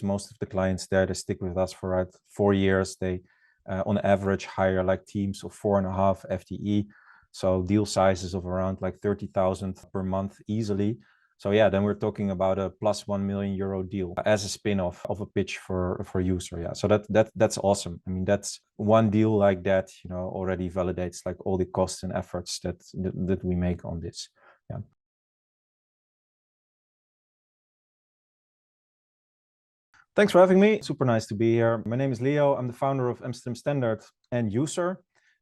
Most of the clients there, they stick with us for 4 years. They, on average, hire like teams of 4.5 FTE. So deal sizes of around like 30,000 per month easily. So yeah, then we're talking about a plus €1 million deal as a spin-off of a pitch for user. Yeah, so that's awesome. I mean, that's one deal like that, already validates like all the costs and efforts that we make on this. Yeah. Thanks for having me. Super nice to be here. My name is Leo. I'm the founder of Amsterdam Standard and User.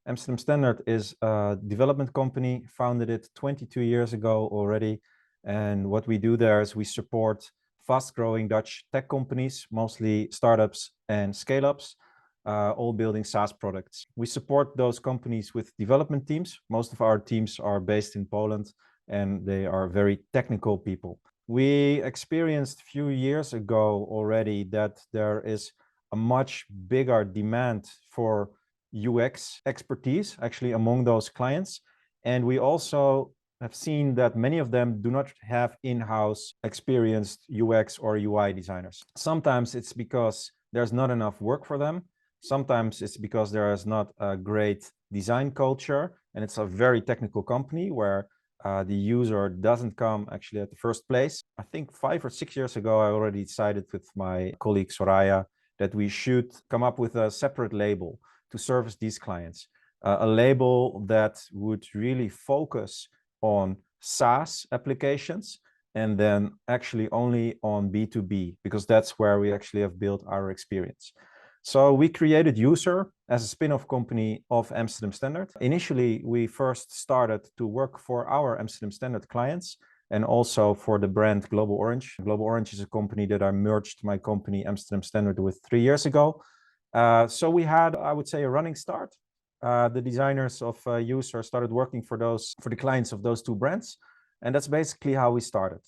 Amsterdam Standard is a development company, founded it 22 years ago already. And what we do there is we support fast-growing Dutch tech companies, mostly startups and scale-ups, all building SaaS products. We support those companies with development teams. Most of our teams are based in Poland, and they are very technical people. We experienced a few years ago already that there is a much bigger demand for UX expertise actually among those clients. And we also have seen that many of them do not have in-house experienced UX or UI designers. Sometimes it's because there's not enough work for them. Sometimes it's because there is not a great design culture, and it's a very technical company where the user doesn't come actually at the first place. I think 5 or 6 years ago, I already decided with my colleague Soraya that we should come up with a separate label to service these clients. A label that would really focus on SaaS applications and then actually only on B2B, because that's where we actually have built our experience. So we created User as a spin-off company of Amsterdam Standard. Initially, we first started to work for our Amsterdam Standard clients and also for the brand Global Orange. Global Orange is a company that I merged my company Amsterdam Standard with 3 years ago. So we had, I would say, a running start. The designers of User started working for the clients of those two brands. And that's basically how we started.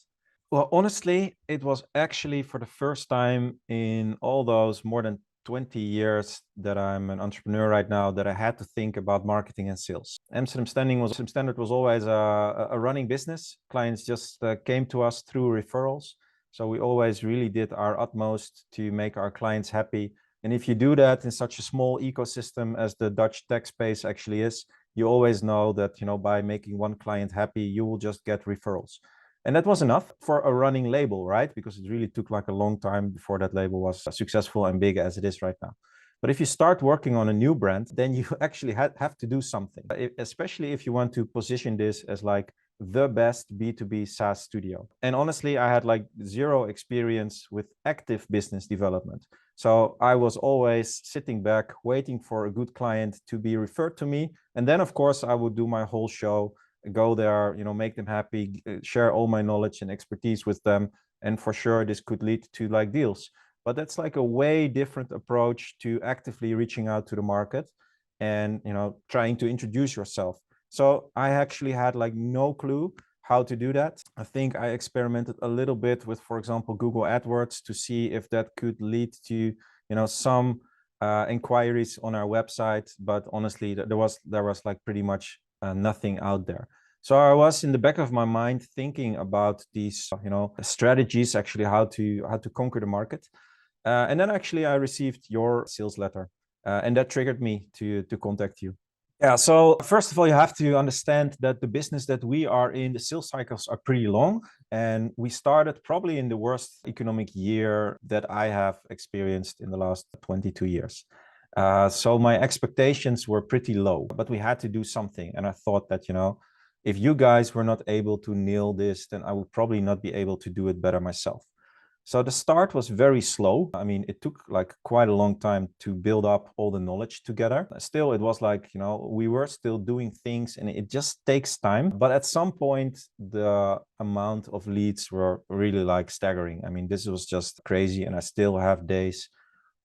Well, honestly, it was actually for the first time in all those more than 20 years that I'm an entrepreneur right now that I had to think about marketing and sales. Amsterdam Standard was always a running business. Clients just came to us through referrals. So we always really did our utmost to make our clients happy. And if you do that in such a small ecosystem as the Dutch tech space actually is, you always know that, by making one client happy, you will just get referrals. And that was enough for a running label, right? Because it really took like a long time before that label was successful and big as it is right now. But if you start working on a new brand, then you actually have to do something, especially if you want to position this as like the best B2B SaaS studio. And honestly, I had like zero experience with active business development. So I was always sitting back, waiting for a good client to be referred to me. And then, of course, I would do my whole show, go there, make them happy, share all my knowledge and expertise with them. And for sure, this could lead to like deals. But that's like a way different approach to actively reaching out to the market and, trying to introduce yourself. So I actually had like no clue how to do that. I think I experimented a little bit with, for example, Google AdWords to see if that could lead to, some inquiries on our website. But honestly, there was like pretty much nothing out there. So I was in the back of my mind thinking about these, strategies, actually how to conquer the market. And then actually I received your sales letter, and that triggered me to contact you. Yeah, so first of all, you have to understand that the business that we are in, the sales cycles are pretty long. And we started probably in the worst economic year that I have experienced in the last 22 years. So my expectations were pretty low, but we had to do something. And I thought that, if you guys were not able to nail this, then I would probably not be able to do it better myself. So the start was very slow. I mean, it took like quite a long time to build up all the knowledge together. Still, it was like, we were still doing things and it just takes time. But at some point, the amount of leads were really like staggering. I mean, this was just crazy. And I still have days.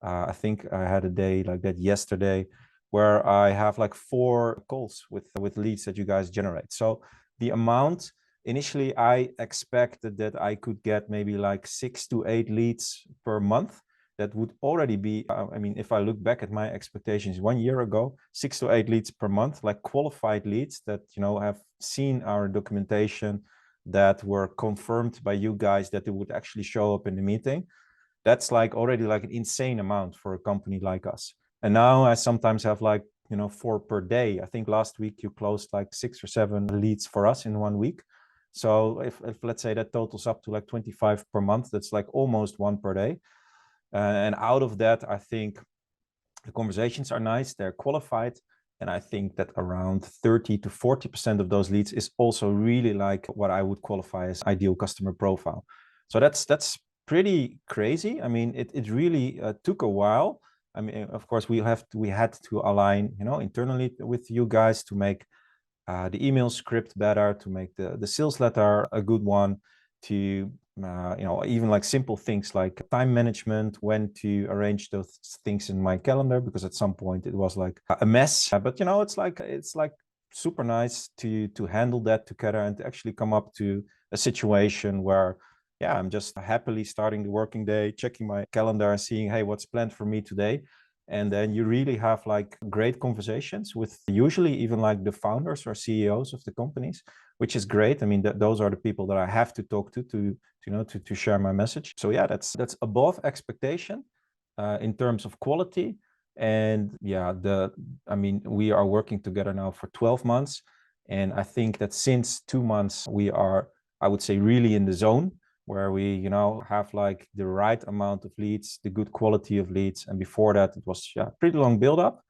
I think I had a day like that yesterday where I have like 4 calls with leads that you guys generate. So the amount, initially, I expected that I could get maybe like 6 to 8 leads per month. That would already be, I mean, if I look back at my expectations 1 year ago, 6 to 8 leads per month, like qualified leads that, have seen our documentation, that were confirmed by you guys that they would actually show up in the meeting. That's like already like an insane amount for a company like us. And now I sometimes have like, 4 per day. I think last week you closed like 6 or 7 leads for us in 1 week. So if let's say that totals up to like 25 per month, that's like almost 1 per day. And out of that, I think the conversations are nice, they're qualified. And I think that around 30 to 40% of those leads is also really like what I would qualify as ideal customer profile. So that's pretty crazy. I mean, it really took a while. I mean, of course, we had to align, internally with you guys to make the email script better, to make the sales letter a good one, to even like simple things like time management, when to arrange those things in my calendar, because at some point it was like a mess. But it's like super nice to handle that together and to actually come up to a situation where, yeah, I'm just happily starting the working day, checking my calendar and seeing, hey, what's planned for me today. And then you really have like great conversations with usually even like the founders or CEOs of the companies, which is great. I mean, those are the people that I have to talk to share my message. So yeah, that's above expectation in terms of quality. And yeah, I mean, we are working together now for 12 months. And I think that since 2 months, we are, I would say, really in the zone where we, have like the right amount of leads, the good quality of leads. And before that, it was pretty long build up.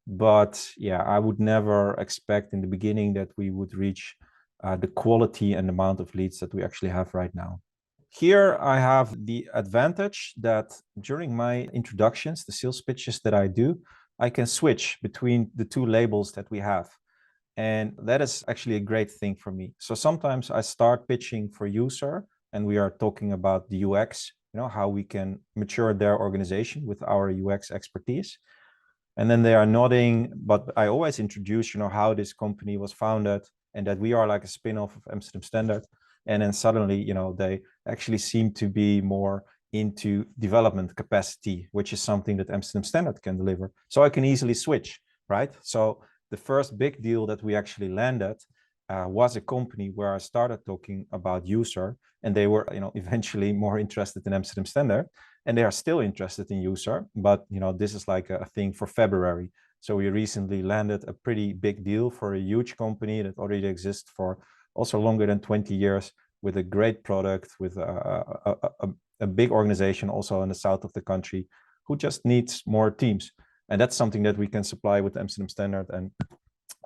But yeah, I would never expect in the beginning that we would reach the quality and amount of leads that we actually have right now. Here I have the advantage that during my introductions, the sales pitches that I do, I can switch between the 2 labels that we have. And that is actually a great thing for me. So sometimes I start pitching for user and we are talking about the UX, how we can mature their organization with our UX expertise. And then they are nodding, but I always introduce, how this company was founded and that we are like a spin-off of Amsterdam Standard. And then suddenly, they actually seem to be more into development capacity, which is something that Amsterdam Standard can deliver. So I can easily switch, right? So the first big deal that we actually landed was a company where I started talking about user, and they were, eventually more interested in Amsterdam Standard, and they are still interested in user. But this is like a thing for February. So we recently landed a pretty big deal for a huge company that already exists for also longer than 20 years, with a great product, with a big organization also in the south of the country, who just needs more teams. And that's something that we can supply with Amsterdam Standard. And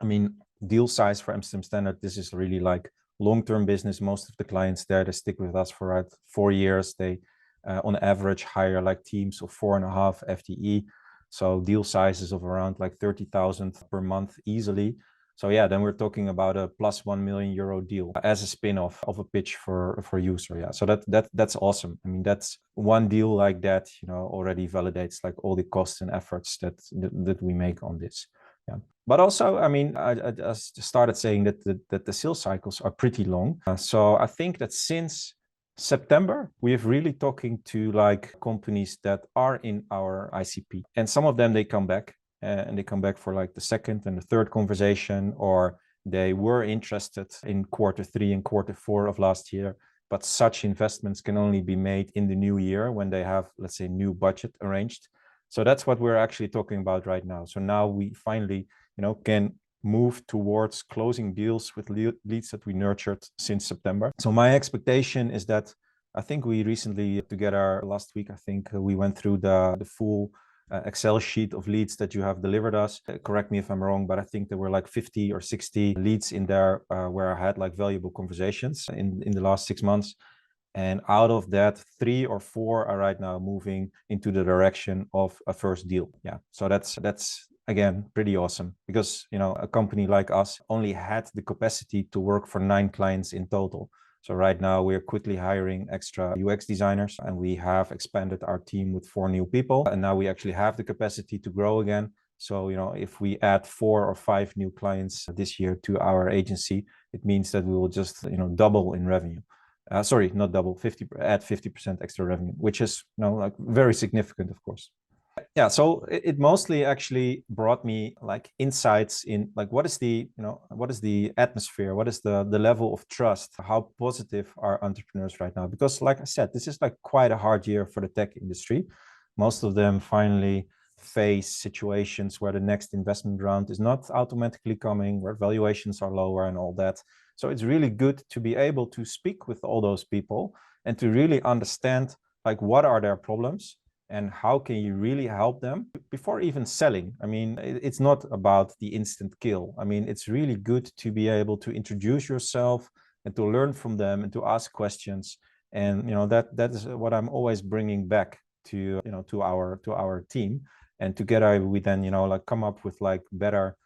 I mean, deal size for Amsterdam Standard, this is really like long-term business. Most of the clients there, they stick with us for 4 years. They on average hire like teams of 4.5 FTE. So deal sizes of around like 30,000 per month easily. So yeah, then we're talking about a plus 1 million euro deal as a spin-off of a pitch for user. Yeah, so that's awesome. I mean, that's one deal like that, already validates like all the costs and efforts that we make on this. Yeah, but also, I mean, I started saying that the sales cycles are pretty long. So I think that since September, we have really talking to like companies that are in our ICP, and some of them, they come back and they come back for like the second and the third conversation, or they were interested in Q3 and Q4 of last year, but such investments can only be made in the new year when they have, let's say, new budget arranged. So that's what we're actually talking about right now. So now we finally, can move towards closing deals with leads that we nurtured since September. So my expectation is that, I think we recently together last week, I think we went through the full Excel sheet of leads that you have delivered us. Correct me if I'm wrong, but I think there were like 50 or 60 leads in there where I had like valuable conversations in the last 6 months. And out of that, 3 or 4 are right now moving into the direction of a first deal. Yeah, so that's again pretty awesome, because a company like us only had the capacity to work for 9 clients in total. So right now we're quickly hiring extra UX designers, and we have expanded our team with 4 new people. And now we actually have the capacity to grow again. So, if we add 4 or 5 new clients this year to our agency, it means that we will just, double in revenue. Sorry, not double, add 50% extra revenue, which is, like very significant, of course. Yeah, so it mostly actually brought me like insights in like what is the, what is the atmosphere, what is the level of trust, how positive are entrepreneurs right now? Because like I said, this is like quite a hard year for the tech industry. Most of them finally face situations where the next investment round is not automatically coming, where valuations are lower and all that. So it's really good to be able to speak with all those people and to really understand like what are their problems and how can you really help them before even selling. I mean, it's not about the instant kill. I mean, it's really good to be able to introduce yourself and to learn from them and to ask questions. And that is what I'm always bringing back to our team. And together we then like come up with like better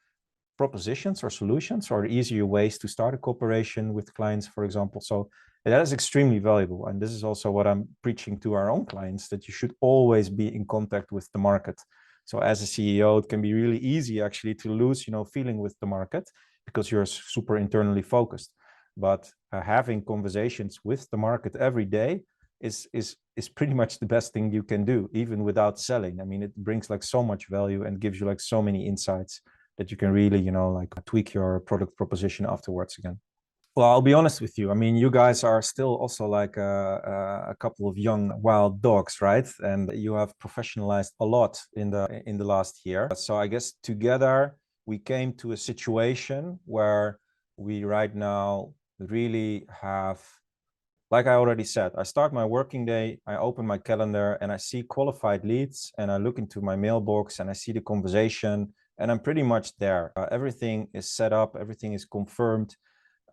propositions or solutions or easier ways to start a cooperation with clients, for example. So that is extremely valuable. And this is also what I'm preaching to our own clients, that you should always be in contact with the market. So as a CEO, it can be really easy actually to lose, feeling with the market because you're super internally focused. But having conversations with the market every day is pretty much the best thing you can do, even without selling. I mean, it brings like so much value and gives you like so many insights that you can really, like tweak your product proposition afterwards again. Well, I'll be honest with you. I mean, you guys are still also like a couple of young wild dogs, right? And you have professionalized a lot in the last year. So I guess together we came to a situation where we right now really have, like I already said, I start my working day, I open my calendar and I see qualified leads and I look into my mailbox and I see the conversation and I'm pretty much there. Everything is set up, everything is confirmed.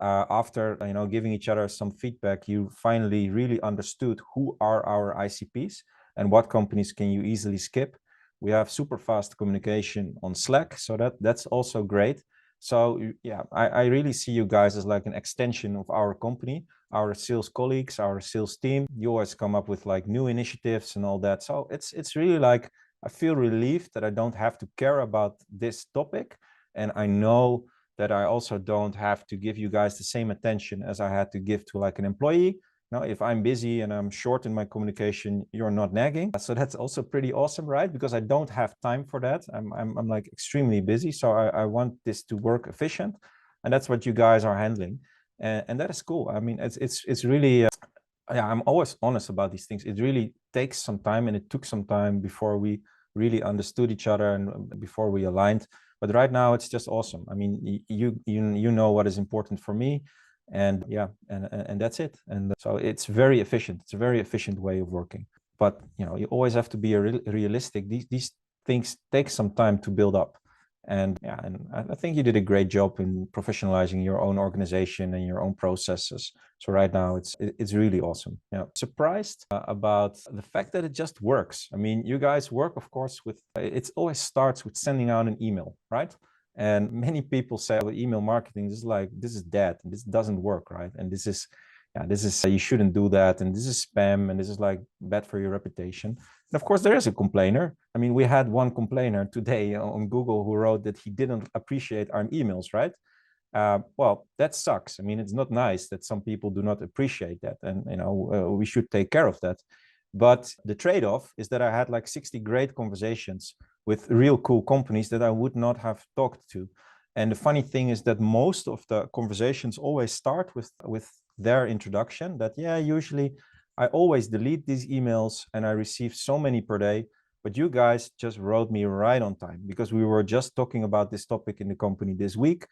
After giving each other some feedback, you finally really understood who are our ICPs and what companies can you easily skip. We have super fast communication on Slack, so that's also great. So yeah, I really see you guys as like an extension of our company, our sales colleagues, our sales team. You always come up with like new initiatives and all that. So it's really like, I feel relieved that I don't have to care about this topic. And I know that I also don't have to give you guys the same attention as I had to give to like an employee. Now, if I'm busy and I'm short in my communication, you're not nagging. So that's also pretty awesome, right? Because I don't have time for that. I'm like extremely busy. So I want this to work efficient. And that's what you guys are handling. And that is cool. I mean, it's really, yeah, I'm always honest about these things. It really takes some time and it took some time before we really understood each other and before we aligned. But right now it's just awesome. I mean, you know what is important for me, and yeah, and that's it. And so it's very efficient. It's a very efficient way of working. But you always have to be realistic. These things take some time to build up. And yeah, and I think you did a great job in professionalizing your own organization and your own processes. So right now it's really awesome. Yeah, surprised about the fact that it just works. I mean, you guys work, of course, with it always starts with sending out an email, right? And many people say, well, email marketing is like, this is dead, and this doesn't work, right? And this is, yeah, this is you shouldn't do that, and this is spam, and this is like bad for your reputation. And of course, there is a complainer. I mean, we had one complainer today on Google who wrote that he didn't appreciate our emails, right? Well, that sucks. I mean, it's not nice that some people do not appreciate that, and we should take care of that. But the trade-off is that I had like 60 great conversations with real cool companies that I would not have talked to. And the funny thing is that most of the conversations always start with their introduction. That yeah, usually I always delete these emails and I receive so many per day. But you guys just wrote me right on time because we were just talking about this topic in the company this week.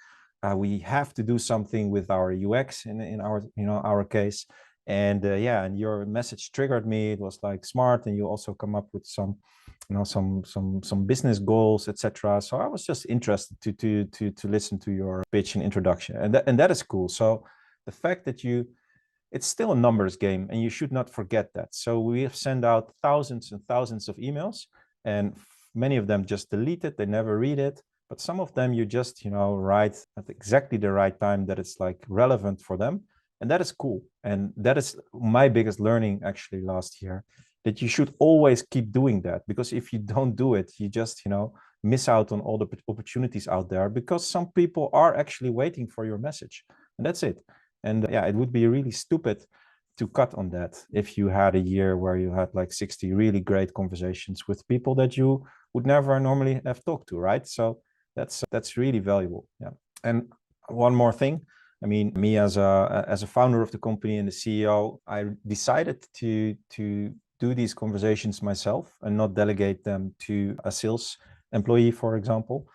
We have to do something with our UX in our our case. And yeah, and your message triggered me. It was like smart, and you also come up with some some business goals, etc. So I was just interested to listen to your pitch and introduction, and that is cool. So the fact that it's still a numbers game, and you should not forget that. So we have sent out thousands and thousands of emails, and many of them just delete it. They never read it. But some of them you just write at exactly the right time that it's like relevant for them. And that is cool. And that is my biggest learning actually last year, that you should always keep doing that, because if you don't do it, you just miss out on all the opportunities out there, because some people are actually waiting for your message, and that's it. And yeah, it would be really stupid to cut on that if you had a year where you had like 60 really great conversations with people that you would never normally have talked to, right? So that's really valuable. Yeah. And one more thing, I mean, me as a founder of the company and the CEO, I decided to do these conversations myself and not delegate them to a sales employee, for example.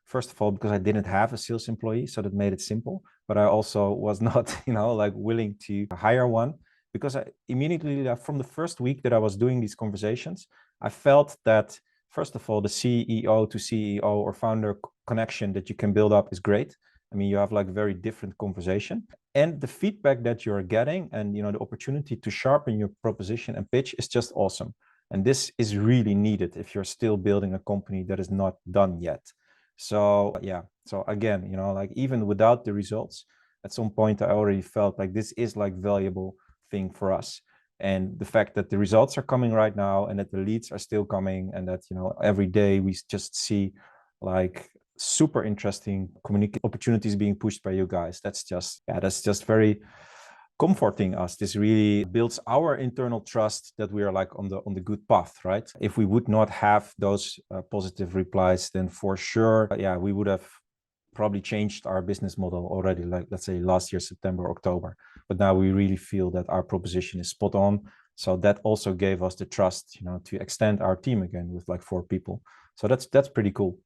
First of all, because I didn't have a sales employee, so that made it simple. But I also was not, like willing to hire one, because I immediately, from the first week that I was doing these conversations, I felt that, first of all, the CEO to CEO or founder connection that you can build up is great. I mean, you have like very different conversation, and the feedback that you're getting and, the opportunity to sharpen your proposition and pitch is just awesome. And this is really needed if you're still building a company that is not done yet. So yeah, so again, like even without the results, at some point I already felt like this is like valuable thing for us. And the fact that the results are coming right now and that the leads are still coming and that, every day we just see like super interesting communication opportunities being pushed by you guys. That's just very comforting us. This really builds our internal trust that we are like on the good path, right? If we would not have those positive replies, then for sure, we would have probably changed our business model already, like let's say last year, September, October. But now we really feel that our proposition is spot on. So that also gave us the trust, to extend our team again with like 4 people. So that's pretty cool.